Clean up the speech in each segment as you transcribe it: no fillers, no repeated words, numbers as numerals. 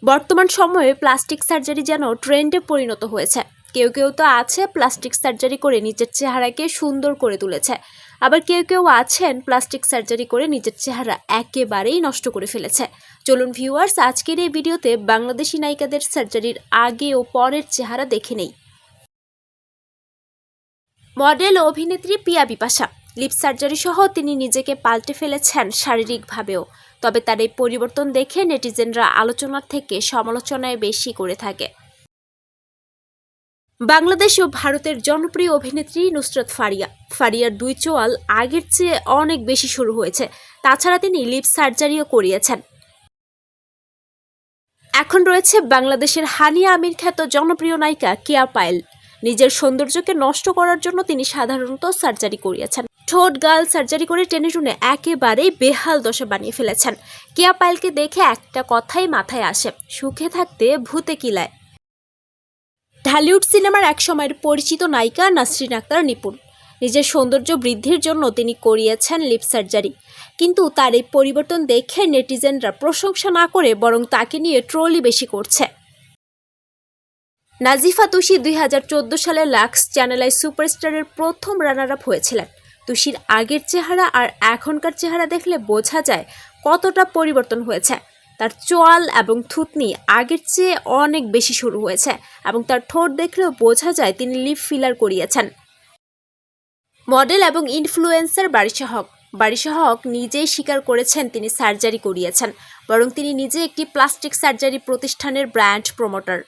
বর্তমান সময়ে plastic surgery যেন ট্রেন্ডে পরিণত হয়েছে। কেউ কেউ তো আছে প্লাস্টিক সার্জারি করে নিজের চেহারাকে সুন্দর করে তুলেছে, আবার কেউ কেউ আছেন প্লাস্টিক সার্জারি করে নিজের চেহারা একেবারেই নষ্ট করে ফেলেছে। চলুন ভিউয়ার্স, আজকের এই ভিডিওতে বাংলাদেশি নায়িকাদের সার্জারির আগে ও পরের চেহারা দেখে নেই। মডেল ও অভিনেত্রী পিয়া বিপাশা লিপ সার্জারি সহ তিনি নিজেকে পাল্টে ফেলেছেন শারীরিকভাবেও। তবে তার এই পরিবর্তন দেখে নেটিজেনরা আলোচনার থেকে সমালোচনায় বেশি করে থাকে। বাংলাদেশ ও ভারতের জনপ্রিয় অভিনেত্রী নুসরাত ফারিয়ার দুই চোয়াল আগের চেয়ে অনেক বেশি শুরু হয়েছে। তাছাড়া তিনি লিপ সার্জারিও করিয়েছেন। এখন রয়েছে বাংলাদেশের হানিয়া আমির খ্যাত জনপ্রিয় নায়িকা কেয়া পায়েল। নিজের সৌন্দর্যকে নষ্ট করার জন্য তিনি সাধারণত সার্জারি করিয়েছেন। ঠোঁট গাল সার্জারি করে টেনে টুনে একেবারেই বেহাল দশা বানিয়ে ফেলেছেন। কেয়া পায়েলকে দেখে একটা কথাই মাথায় আসে, সুখে থাকতে ভূতে কিলায়। ঢালিউড সিনেমার এক সময়ের পরিচিত নায়িকা নাসরিন আক্তার নিপুণ। নিজের সৌন্দর্য বৃদ্ধির জন্য তিনি করিয়েছেন লিপ সার্জারি, কিন্তু তার এই পরিবর্তন দেখে নেটিজেনরা প্রশংসা না করে বরং তাকে নিয়ে ট্রোলই বেশি করছে। নাজিফা তুষি 2014 সালে লাক্স চ্যানেল আই সুপারস্টারের প্রথম রানার আপ হয়েছিলেন। তুষির আগের চেহারা আর এখনকার চেহারা দেখলে বোঝা যায় কতটা পরিবর্তন হয়েছে। তার চোয়াল এবং থুতনি আগের চেয়ে অনেক বেশি শুরু হয়েছে এবং তার ঠোঁট দেখলেও বোঝা যায় তিনি লিপ ফিলার করিয়েছেন। মডেল এবং ইনফ্লুয়েন্সার বারিশা হক নিজেই স্বীকার করেছেন তিনি সার্জারি করিয়েছেন, বরং তিনি নিজে একটি প্লাস্টিক সার্জারি প্রতিষ্ঠানের ব্র্যান্ড প্রমোটার।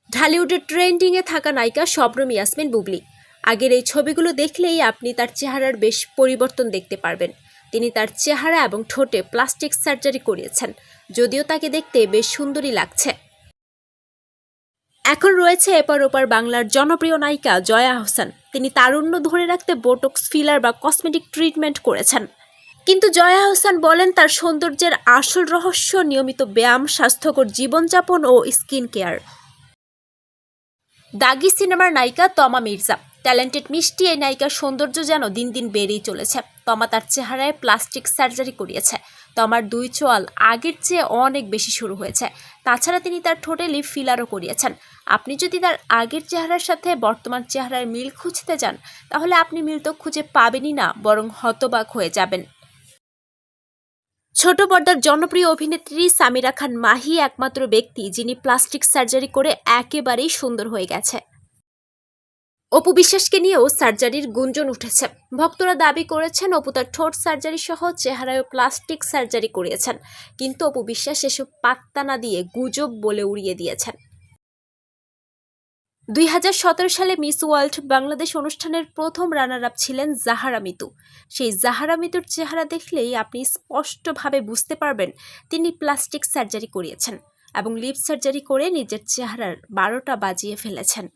ঢালিউডের ট্রেন্ডিংয়ে থাকা নায়িকা শবনম ইয়াসমিন বুবলি। আগের এই ছবিগুলো দেখলেই আপনি তার চেহারার বেশ পরিবর্তন দেখতে পারবেন। তিনি তার চেহারা এবং ঠোঁটে প্লাস্টিক সার্জারি করিয়েছেন, যদিও তাকে দেখতে বেশ সুন্দরী লাগছে। এখন রয়েছে এপার ওপার বাংলার জনপ্রিয় নায়িকা জয়া আহসান। তিনি তারুণ্য ধরে রাখতে বোটক্স ফিলার বা কসমেটিক ট্রিটমেন্ট করেছেন। কিন্তু জয়া আহসান বলেন তার সৌন্দর্যের আসল রহস্য নিয়মিত ব্যায়াম, স্বাস্থ্যকর জীবনযাপন ও স্কিন কেয়ার। দাগি সিনেমার নায়িকা তমা মির্জা। ট্যালেন্টেড মিষ্টি এই নায়িকার সৌন্দর্য যেন দিন দিন বেড়েই চলেছে। তমা তার চেহারায় প্লাস্টিক সার্জারি করিয়েছে। তমার দুই চোয়াল আগের চেয়ে অনেক বেশি শুরু হয়েছে। তাছাড়া তিনি তার ঠোঁটে লিপ ফিলারও করিয়েছেন। আপনি যদি তার আগের চেহারার সাথে বর্তমান চেহারার মিল খুঁজতে যান, তাহলে আপনি মিল তো খুঁজে পাবেনই না, বরং হতবাক হয়ে যাবেন। ছোট পর্দার জনপ্রিয় অভিনেত্রী সামিরা খান মাহি একমাত্র ব্যক্তি যিনি প্লাস্টিক সার্জারি করে একেবারেই সুন্দর হয়ে গেছে। অপু বিশ্বাসকে নিয়েও সার্জারির গুঞ্জন উঠেছে। ভক্তরা দাবি করেছেন অপু তার ঠোঁট সার্জারি সহ চেহারায় প্লাস্টিক সার্জারি করিয়েছেন, কিন্তু অপু বিশ্বাস এসব পাত্তা না দিয়ে গুজব বলে উড়িয়ে দিয়েছেন। 2017 সালে মিস ওয়ার্ল্ড বাংলাদেশ অনুষ্ঠানের প্রথম রানার আপ ছিলেন জাহারা মিতু। সেই জাহারা মিতুর চেহারা দেখলেই আপনি স্পষ্টভাবে বুঝতে পারবেন তিনি প্লাস্টিক সার্জারি করিয়েছেন এবং লিপ সার্জারি করে নিজের চেহারার 12টা বাজিয়ে ফেলেছেন।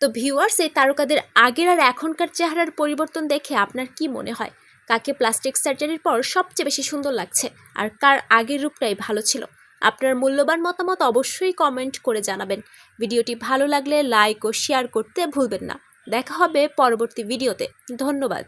তো ভিউয়ার্স, এই তারকাদের আগের আর এখনকার চেহারার পরিবর্তন দেখে আপনার কি মনে হয়? কাকে প্লাস্টিক সার্জারির পর সবচেয়ে বেশি সুন্দর লাগছে, আর কার আগের রূপটাই ভালো ছিল? আপনার মূল্যবান মতামত অবশ্যই কমেন্ট করে জানাবেন। ভিডিওটি ভালো লাগলে লাইক ও শেয়ার করতে ভুলবেন না। দেখা হবে পরবর্তী ভিডিওতে। ধন্যবাদ।